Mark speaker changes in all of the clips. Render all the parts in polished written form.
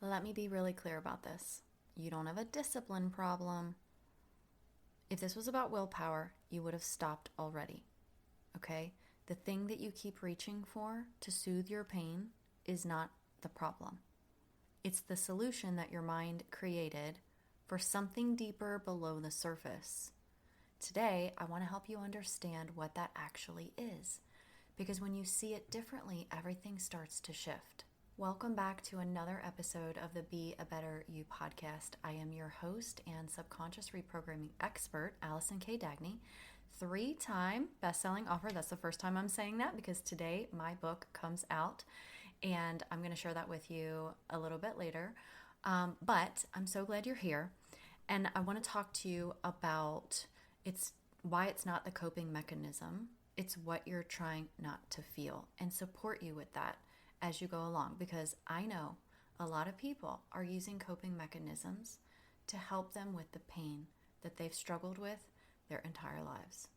Speaker 1: Let me be really clear about this. You don't have a discipline problem. If this was about willpower, you would have stopped already. Okay? The thing that you keep reaching for to soothe your pain is not the problem. It's the solution that your mind created for something deeper below the surface. Today, I want to help you understand what that actually is, because when you see it differently, everything starts to shift. Welcome back to another episode of the Be a Better You podcast. I am your host and subconscious reprogramming expert, Allison K. Dagny, 3-time best-selling author. That's the first time I'm saying that because today my book comes out, and I'm going to share that with you a little bit later. But I'm so glad you're here, and I want to talk to you about why it's not the coping mechanism. It's what you're trying not to feel, and support you with that as you go along, because I know a lot of people are using coping mechanisms to help them with the pain that they've struggled with their entire lives.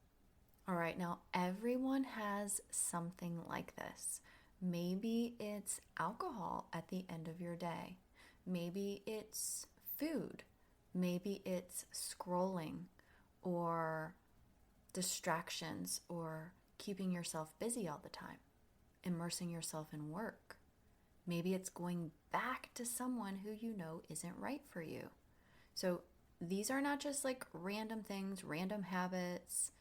Speaker 1: All right, now everyone has something like this. Maybe it's alcohol at the end of your day. Maybe it's food. Maybe it's scrolling or distractions or keeping yourself busy all the time, immersing yourself in work. Maybe it's going back to someone who you know isn't right for you. So these are not just like random things, random habits.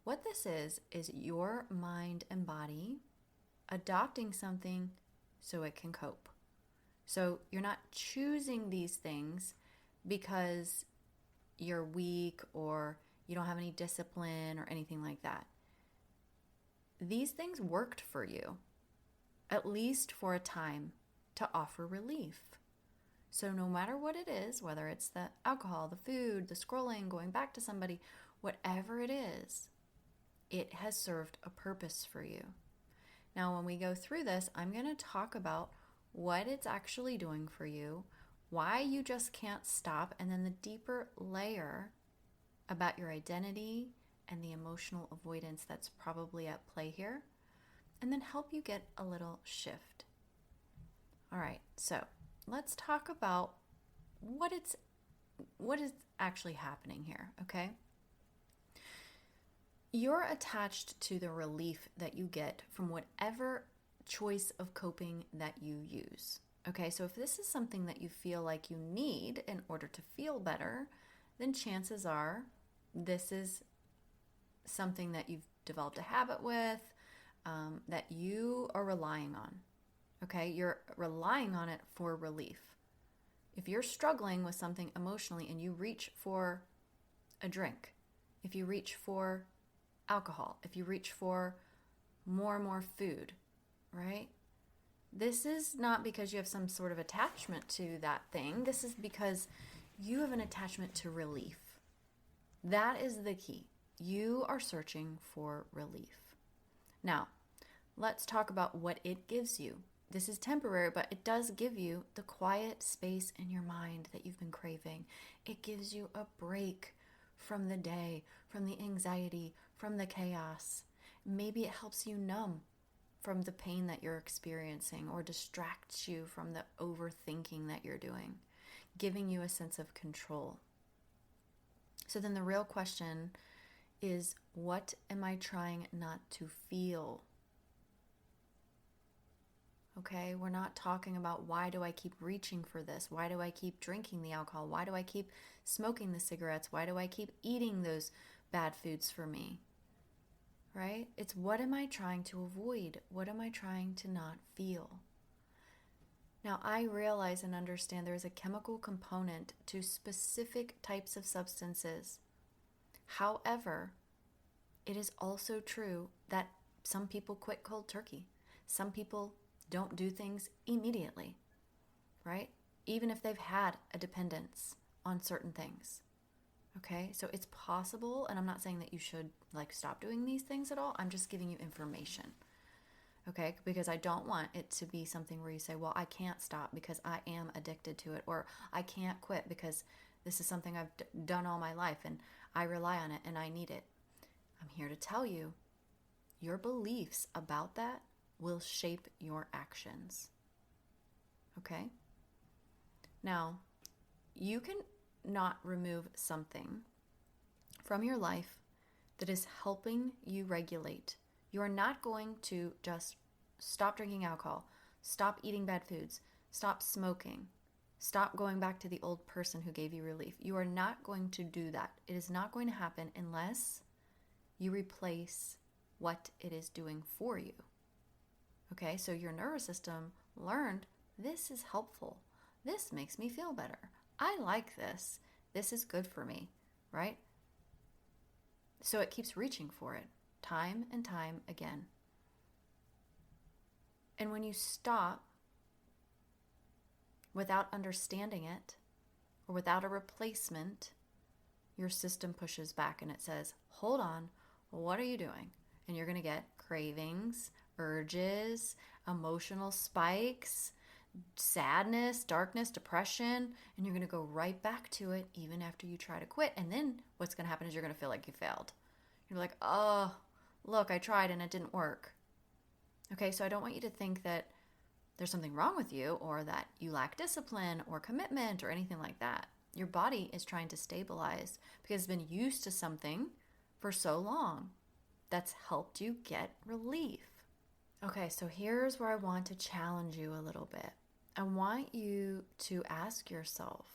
Speaker 1: What this is your mind and body adopting something so it can cope. So you're not choosing these things because you're weak or you don't have any discipline or anything like that. These things worked for you, at least for a time, to offer relief. So no matter what it is, whether it's the alcohol, the food, the scrolling, going back to somebody, whatever it is, it has served a purpose for you. Now, when we go through this, I'm going to talk about what it's actually doing for you, why you just can't stop, and then the deeper layer about your identity and the emotional avoidance that's probably at play here, and then help you get a little shift. All right, so let's talk about what is actually happening here, okay? You're attached to the relief that you get from whatever choice of coping that you use. Okay, so if this is something that you feel like you need in order to feel better, then chances are this is something that you've developed a habit with, that you are relying on. Okay, you're relying on it for relief. If you're struggling with something emotionally and you reach for a drink, if you reach for alcohol, if you reach for more and more food, right? This is not because you have some sort of attachment to that thing. This is because you have an attachment to relief. That is the key. You are searching for relief. Now, let's talk about what it gives you. This is temporary, but it does give you the quiet space in your mind that you've been craving. It gives you a break from the day, from the anxiety, from the chaos. Maybe it helps you numb from the pain that you're experiencing or distracts you from the overthinking that you're doing, giving you a sense of control. So then the real question is, what am I trying not to feel? Okay, we're not talking about why do I keep reaching for this? Why do I keep drinking the alcohol? Why do I keep smoking the cigarettes? Why do I keep eating those bad foods for me? Right? It's what am I trying to avoid? What am I trying to not feel? Now, I realize and understand there is a chemical component to specific types of substances. However, it is also true that some people quit cold turkey. Some people don't do things immediately, right? Even if they've had a dependence on certain things. Okay, so it's possible, and I'm not saying that you should stop doing these things at all. I'm just giving you information, okay? Because I don't want it to be something where you say, well, I can't stop because I am addicted to it, or I can't quit because this is something I've done all my life and I rely on it and I need it. I'm here to tell you, your beliefs about that will shape your actions, okay? Now, you can not remove something from your life that is helping you regulate. You are not going to just stop drinking alcohol, stop eating bad foods, stop smoking, stop going back to the old person who gave you relief. You are not going to do that. It is not going to happen unless you replace what it is doing for you. Okay, so your nervous system learned this is helpful. This makes me feel better. I like this. This is good for me, right? So it keeps reaching for it time and time again. And when you stop without understanding it or without a replacement, your system pushes back and it says, hold on, what are you doing? And you're going to get cravings, urges, emotional spikes, sadness, darkness, depression, and you're going to go right back to it even after you try to quit. And then what's going to happen is you're going to feel like you failed. You're like, oh, look, I tried and it didn't work. Okay, so I don't want you to think that there's something wrong with you or that you lack discipline or commitment or anything like that. Your body is trying to stabilize because it's been used to something for so long that's helped you get relief. Okay, so here's where I want to challenge you a little bit. I want you to ask yourself,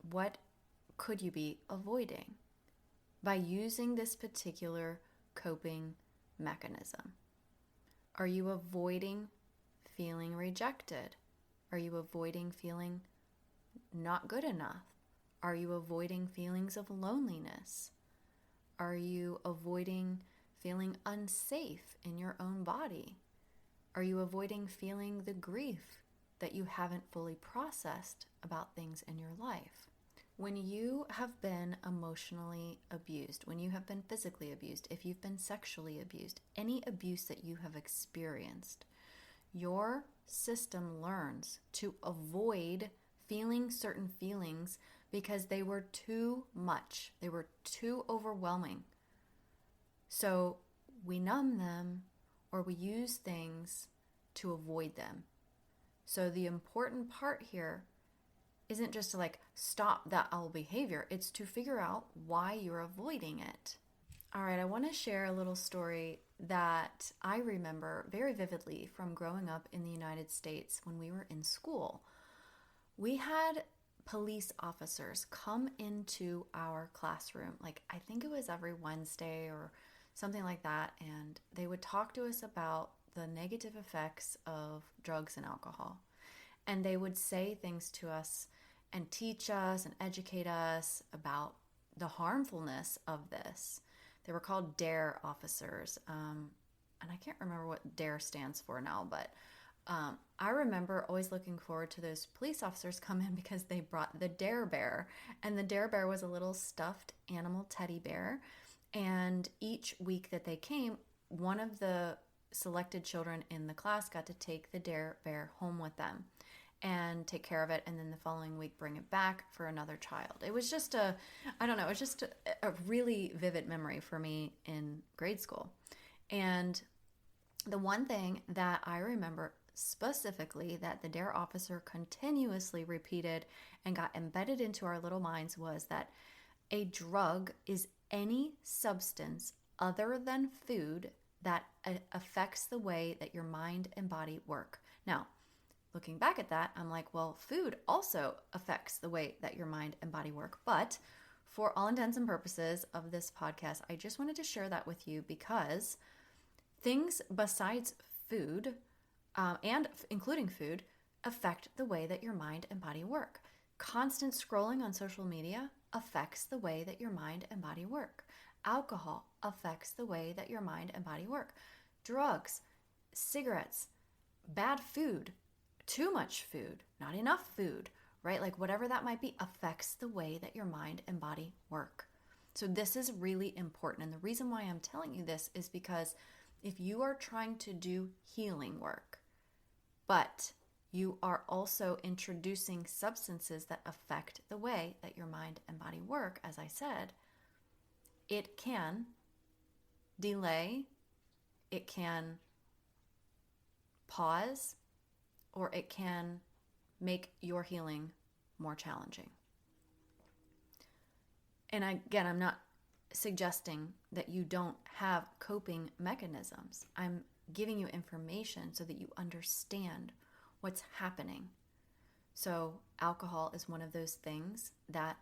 Speaker 1: what could you be avoiding by using this particular coping mechanism? Are you avoiding feeling rejected? Are you avoiding feeling not good enough? Are you avoiding feelings of loneliness? Are you avoiding feeling unsafe in your own body? Are you avoiding feeling the grief that you haven't fully processed about things in your life? When you have been emotionally abused, when you have been physically abused, if you've been sexually abused, any abuse that you have experienced, your system learns to avoid feeling certain feelings because they were too much. They were too overwhelming. So we numb them or we use things to avoid them. So the important part here isn't just to stop that old behavior. It's to figure out why you're avoiding it. All right, I want to share a little story that I remember very vividly from growing up in the United States when we were in school. We had police officers come into our classroom, I think it was every Wednesday or something like that, and they would talk to us about the negative effects of drugs and alcohol. And they would say things to us and teach us and educate us about the harmfulness of this. They were called DARE officers. And I can't remember what DARE stands for now, but I remember always looking forward to those police officers come in because they brought the Dare Bear. And the Dare Bear was a little stuffed animal teddy bear. And each week that they came, one of the selected children in the class got to take the Dare Bear home with them and take care of it, and then the following week bring it back for another child. It was just a really vivid memory for me in grade school. And the one thing that I remember specifically that the DARE officer continuously repeated and got embedded into our little minds was that a drug is any substance other than food that affects the way that your mind and body work. Now, looking back at that, I'm like, well, food also affects the way that your mind and body work. But for all intents and purposes of this podcast, I just wanted to share that with you because things besides food, and including food, affect the way that your mind and body work. Constant scrolling on social media affects the way that your mind and body work. Alcohol affects the way that your mind and body work. Drugs, cigarettes, bad food, too much food, not enough food, right? Whatever that might be affects the way that your mind and body work. So this is really important. And the reason why I'm telling you this is because if you are trying to do healing work, but you are also introducing substances that affect the way that your mind and body work, as I said, it can delay, it can pause, or it can make your healing more challenging. And again, I'm not suggesting that you don't have coping mechanisms. I'm giving you information so that you understand what's happening. So alcohol is one of those things that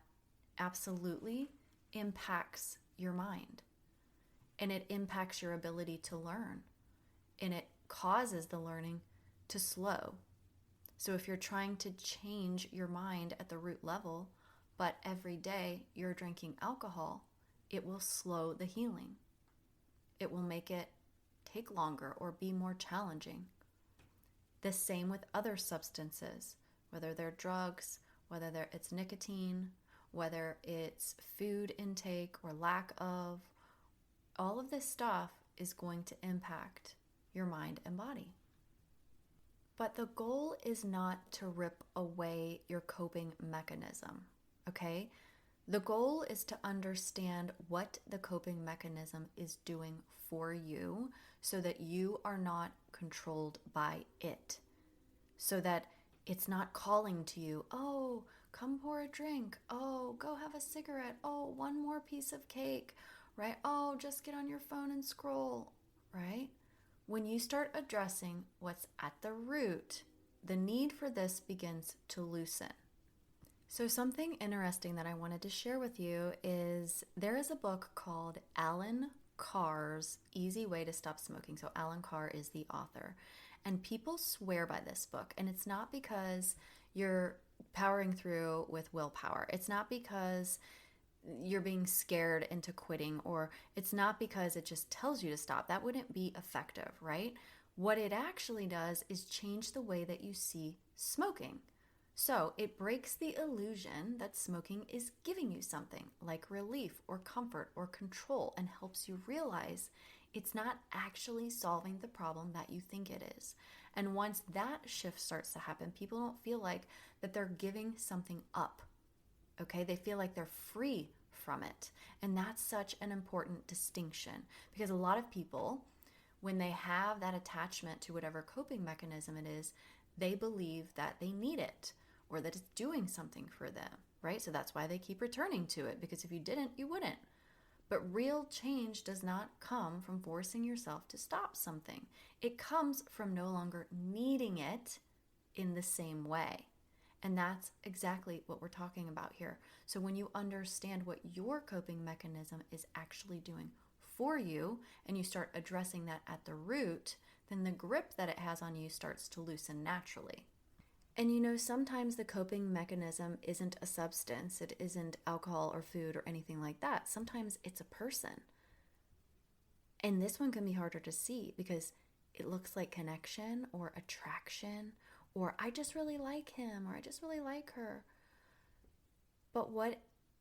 Speaker 1: absolutely impacts your mind, and it impacts your ability to learn, and it causes the learning to slow. So if you're trying to change your mind at the root level, but every day you're drinking alcohol, it will slow the healing. It will make it take longer or be more challenging. The same with other substances, whether they're drugs, whether it's nicotine, whether it's food intake or lack of. All of this stuff is going to impact your mind and body. But the goal is not to rip away your coping mechanism, okay? The goal is to understand what the coping mechanism is doing for you so that you are not controlled by it. So that it's not calling to you, oh, come pour a drink. Oh, go have a cigarette. Oh, one more piece of cake, right? Oh, just get on your phone and scroll, right? When you start addressing what's at the root, the need for this begins to loosen. So something interesting that I wanted to share with you is there is a book called Alan Carr's Easy Way to Stop Smoking. So Alan Carr is the author. And people swear by this book. And it's not because you're powering through with willpower. It's not because you're being scared into quitting, or it's not because it just tells you to stop. That wouldn't be effective, right? What it actually does is change the way that you see smoking. So it breaks the illusion that smoking is giving you something like relief or comfort or control, and helps you realize it's not actually solving the problem that you think it is. And once that shift starts to happen, people don't feel like that they're giving something up. Okay, they feel like they're free from it. And that's such an important distinction, because a lot of people, when they have that attachment to whatever coping mechanism it is, they believe that they need it or that it's doing something for them, right? So that's why they keep returning to it, because if you didn't, you wouldn't. But real change does not come from forcing yourself to stop something. It comes from no longer needing it in the same way. And that's exactly what we're talking about here. So when you understand what your coping mechanism is actually doing for you, and you start addressing that at the root, then the grip that it has on you starts to loosen naturally. And sometimes the coping mechanism isn't a substance. It isn't alcohol or food or anything like that. Sometimes it's a person. And this one can be harder to see because it looks like connection or attraction, or I just really like him, or I just really like her. But what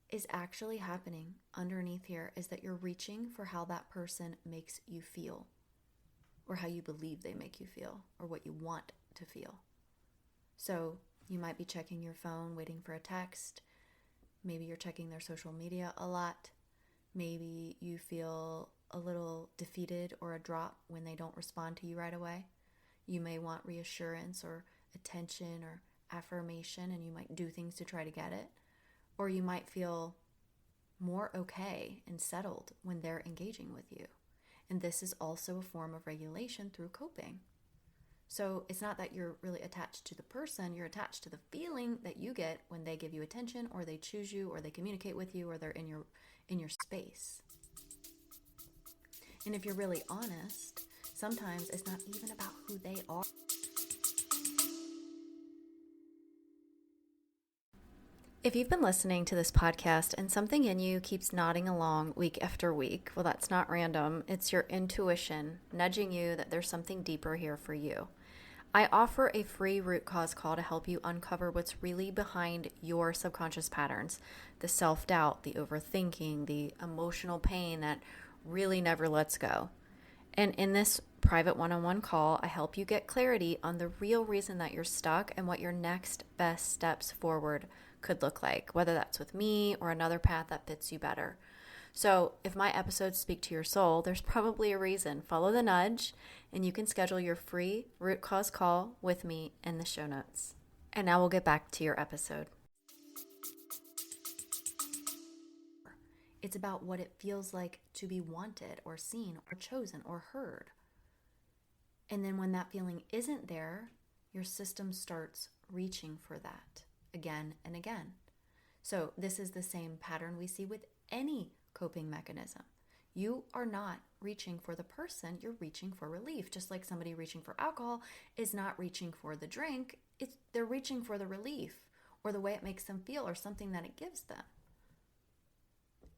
Speaker 1: is actually happening underneath here is that you're reaching for how that person makes you feel, or how you believe they make you feel, or what you want to feel. So you might be checking your phone, waiting for a text. Maybe you're checking their social media a lot. Maybe you feel a little defeated or a drop when they don't respond to you right away. You may want reassurance or attention or affirmation, and you might do things to try to get it. Or you might feel more okay and settled when they're engaging with you. And this is also a form of regulation through coping. So it's not that you're really attached to the person, you're attached to the feeling that you get when they give you attention, or they choose you, or they communicate with you, or they're in your space. And if you're really honest, sometimes it's not even about who they are. If you've been listening to this podcast and something in you keeps nodding along week after week, well, that's not random. It's your intuition nudging you that there's something deeper here for you. I offer a free root cause call to help you uncover what's really behind your subconscious patterns, the self-doubt, the overthinking, the emotional pain that really never lets go. And in this private one-on-one call, I help you get clarity on the real reason that you're stuck and what your next best steps forward could look like, whether that's with me or another path that fits you better. So if my episodes speak to your soul, there's probably a reason. Follow the nudge, and you can schedule your free root cause call with me in the show notes. And now we'll get back to your episode. It's about what it feels like to be wanted or seen or chosen or heard. And then when that feeling isn't there, your system starts reaching for that again and again. So this is the same pattern we see with any coping mechanism. You are not reaching for the person, you're reaching for relief. Just like somebody reaching for alcohol is not reaching for the drink, they're reaching for the relief or the way it makes them feel or something that it gives them.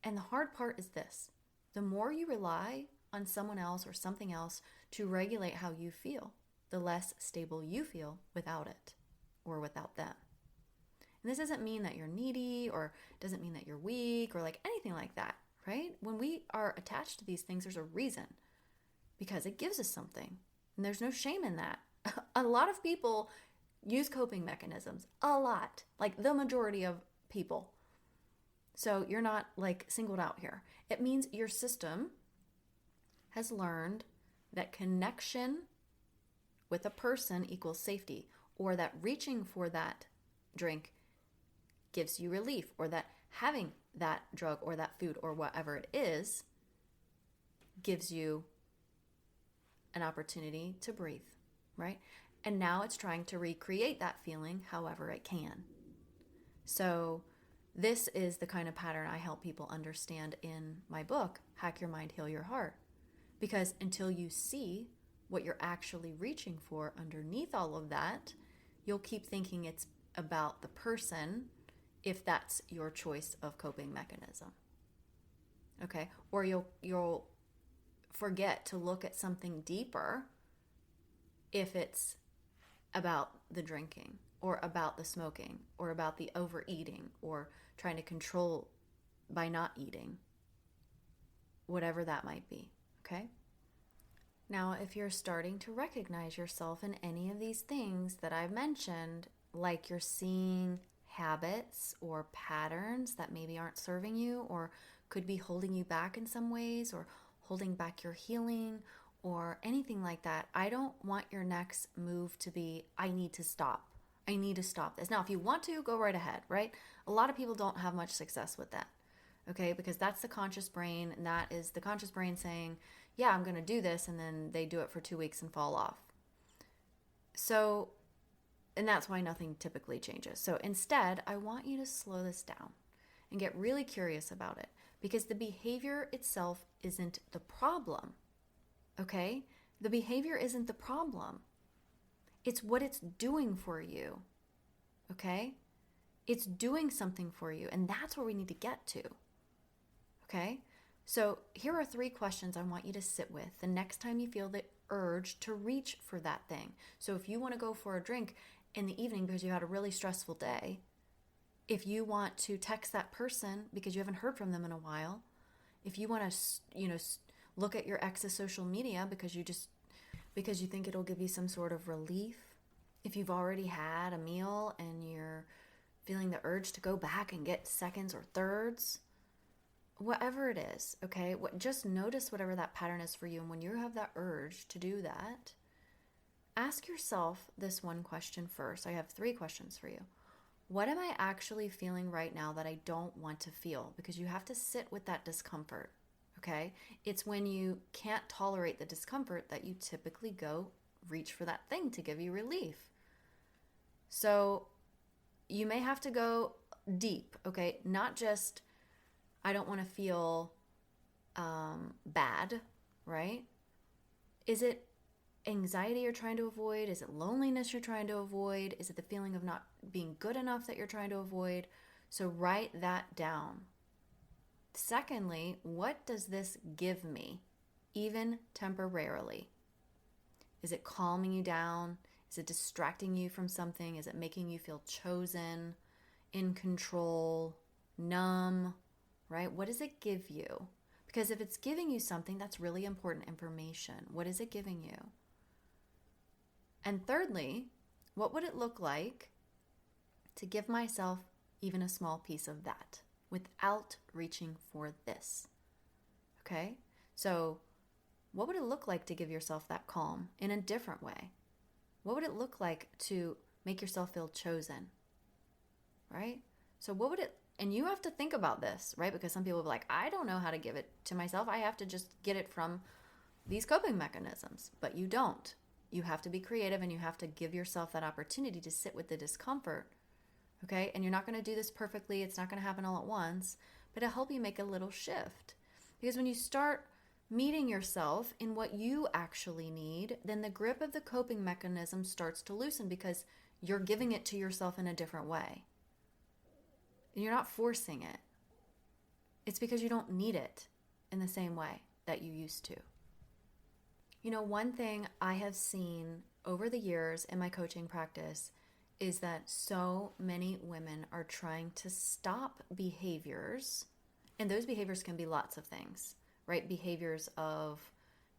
Speaker 1: And the hard part is this: the more you rely on someone else or something else to regulate how you feel, the less stable you feel without it or without them. And this doesn't mean that you're needy or doesn't mean that you're weak or like anything like that, right? When we are attached to these things, there's a reason, because it gives us something. And there's no shame in that. A lot of people use coping mechanisms, a lot, like the majority of people. So you're not like singled out here. It means your system has learned that connection with a person equals safety, or that reaching for that drink gives you relief, or that having that drug or that food or whatever it is gives you an opportunity to breathe, right? And now it's trying to recreate that feeling however it can. So this is the kind of pattern I help people understand in my book, Hack Your Mind, Heal Your Heart. Because until you see what you're actually reaching for underneath all of that, you'll keep thinking it's about the person if that's your choice of coping mechanism. Okay? Or you'll forget to look at something deeper if it's about the drinking or about the smoking or about the overeating or trying to control by not eating, whatever that might be. Okay? Now, if you're starting to recognize yourself in any of these things that I've mentioned, like you're seeing habits or patterns that maybe aren't serving you or could be holding you back in some ways or holding back your healing or anything like that, I don't want your next move to be, I need to stop. I need to stop this. Now, if you want to, go right ahead, right? A lot of people don't have much success with that, okay? Because that's the conscious brain, and that is the conscious brain saying, yeah, I'm going to do this, and then they do it for 2 weeks and fall off. So, and that's why nothing typically changes. So instead, I want you to slow this down and get really curious about it, because the behavior itself isn't the problem, okay? The behavior isn't the problem. It's what it's doing for you, okay? It's doing something for you, and that's where we need to get to, okay? So here are 3 questions I want you to sit with the next time you feel the urge to reach for that thing. So if you want to go for a drink in the evening because you had a really stressful day, if you want to text that person because you haven't heard from them in a while, if you want to, look at your ex's social media because you think it'll give you some sort of relief, if you've already had a meal and you're feeling the urge to go back and get seconds or thirds, whatever it is, okay? Just notice whatever that pattern is for you. And when you have that urge to do that, ask yourself this one question first. I have 3 questions for you. What am I actually feeling right now that I don't want to feel? Because you have to sit with that discomfort, okay? It's when you can't tolerate the discomfort that you typically go reach for that thing to give you relief. So you may have to go deep, okay? Not just, I don't want to feel bad, right? Is it anxiety you're trying to avoid? Is it loneliness you're trying to avoid? Is it the feeling of not being good enough that you're trying to avoid? So write that down. Secondly, what does this give me, even temporarily? Is it calming you down? Is it distracting you from something? Is it making you feel chosen, in control, numb, right? What does it give you? Because if it's giving you something, that's really important information. What is it giving you? And thirdly, what would it look like to give myself even a small piece of that without reaching for this? Okay? So what would it look like to give yourself that calm in a different way? What would it look like to make yourself feel chosen? Right? So what would it And you have to think about this, right? Because some people will be like, I don't know how to give it to myself. I have to just get it from these coping mechanisms. But you don't. You have to be creative and you have to give yourself that opportunity to sit with the discomfort. Okay? And you're not going to do this perfectly. It's not going to happen all at once, but it'll help you make a little shift. Because when you start meeting yourself in what you actually need, then the grip of the coping mechanism starts to loosen because you're giving it to yourself in a different way. And you're not forcing it. It's because you don't need it in the same way that you used to. You know, one thing I have seen over the years in my coaching practice is that so many women are trying to stop behaviors, and those behaviors can be lots of things, right? Behaviors of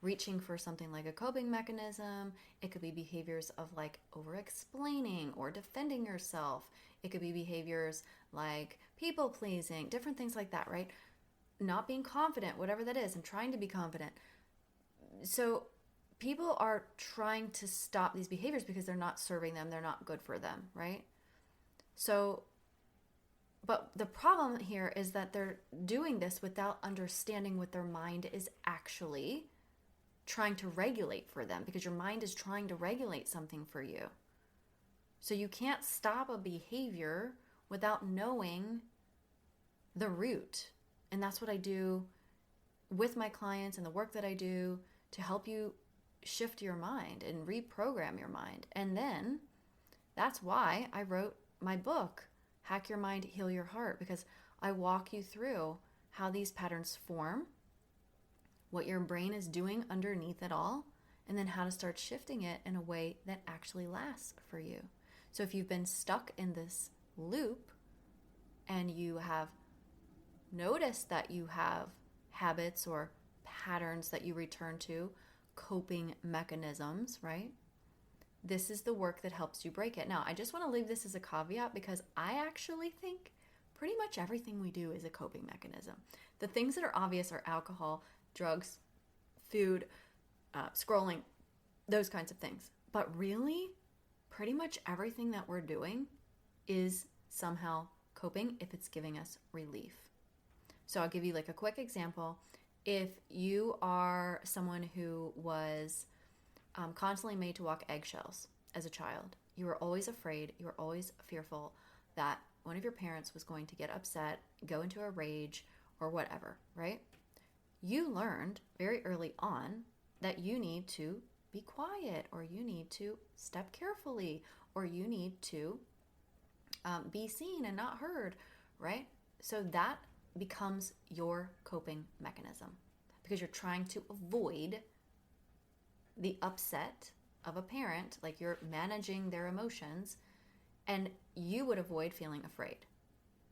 Speaker 1: reaching for something like a coping mechanism. It could be behaviors of like over-explaining or defending yourself. It could be behaviors like people-pleasing, different things like that, right? Not being confident, whatever that is, and trying to be confident. So people are trying to stop these behaviors because they're not serving them. They're not good for them, right? So, but the problem here is that they're doing this without understanding what their mind is actually trying to regulate for them, because your mind is trying to regulate something for you. So you can't stop a behavior without knowing the root. And that's what I do with my clients and the work that I do to help you shift your mind and reprogram your mind. And then that's why I wrote my book, Hack Your Mind, Heal Your Heart, because I walk you through how these patterns form, what your brain is doing underneath it all, and then how to start shifting it in a way that actually lasts for you. So if you've been stuck in this loop and you have noticed that you have habits or patterns that you return to, coping mechanisms, right? This is the work that helps you break it. Now, I just want to leave this as a caveat because I actually think pretty much everything we do is a coping mechanism. The things that are obvious are alcohol, drugs, food, scrolling, those kinds of things. But really, pretty much everything that we're doing is somehow coping if it's giving us relief. So I'll give you like a quick example. If you are someone who was constantly made to walk eggshells as a child, you were always afraid, you were always fearful that one of your parents was going to get upset, go into a rage, or whatever, right? You learned very early on that you need to be quiet, or you need to step carefully, or you need to be seen and not heard, right? So that becomes your coping mechanism because you're trying to avoid the upset of a parent, like you're managing their emotions, and you would avoid feeling afraid,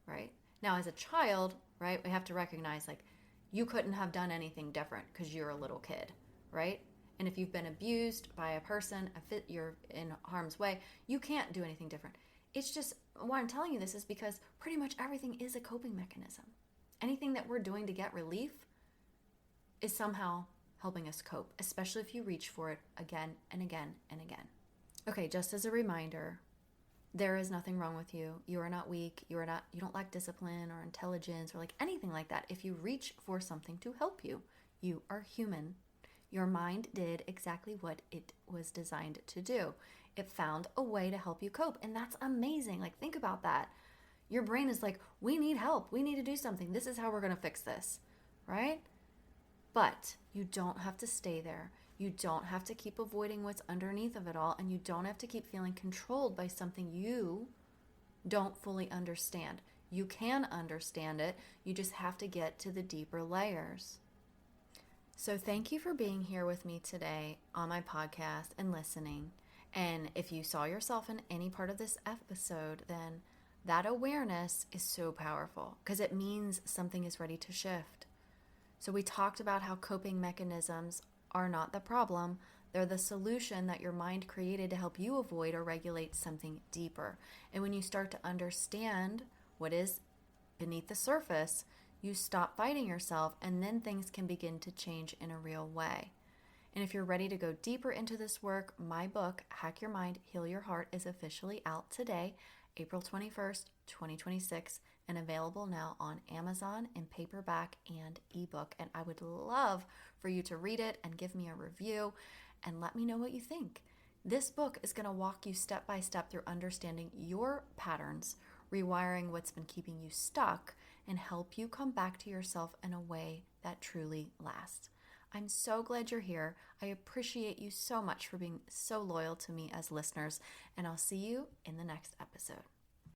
Speaker 1: right? Now, as a child, right, we have to recognize like you couldn't have done anything different because you're a little kid, right? And if you've been abused by a person, you're in harm's way, you can't do anything different. It's just, why I'm telling you this is because pretty much everything is a coping mechanism. Anything that we're doing to get relief is somehow helping us cope, especially if you reach for it again and again and again. Okay, just as a reminder, there is nothing wrong with you. You are not weak. You don't lack discipline or intelligence or like anything like that. If you reach for something to help you, you are human. Your mind did exactly what it was designed to do. It found a way to help you cope, and that's amazing. Like, think about that. Your brain is like, we need help. We need to do something. This is how we're going to fix this, right? But you don't have to stay there. You don't have to keep avoiding what's underneath of it all, and you don't have to keep feeling controlled by something you don't fully understand. You can understand it. You just have to get to the deeper layers. So thank you for being here with me today on my podcast and listening. And if you saw yourself in any part of this episode, then that awareness is so powerful because it means something is ready to shift. So we talked about how coping mechanisms are not the problem. They're the solution that your mind created to help you avoid or regulate something deeper. And when you start to understand what is beneath the surface, you stop fighting yourself, and then things can begin to change in a real way. And if you're ready to go deeper into this work, my book, Hack Your Mind, Heal Your Heart, is officially out today. April 21st, 2026, and available now on Amazon in paperback and ebook. And I would love for you to read it and give me a review and let me know what you think. This book is going to walk you step by step through understanding your patterns, rewiring what's been keeping you stuck, and help you come back to yourself in a way that truly lasts. I'm so glad you're here. I appreciate you so much for being so loyal to me as listeners, and I'll see you in the next episode.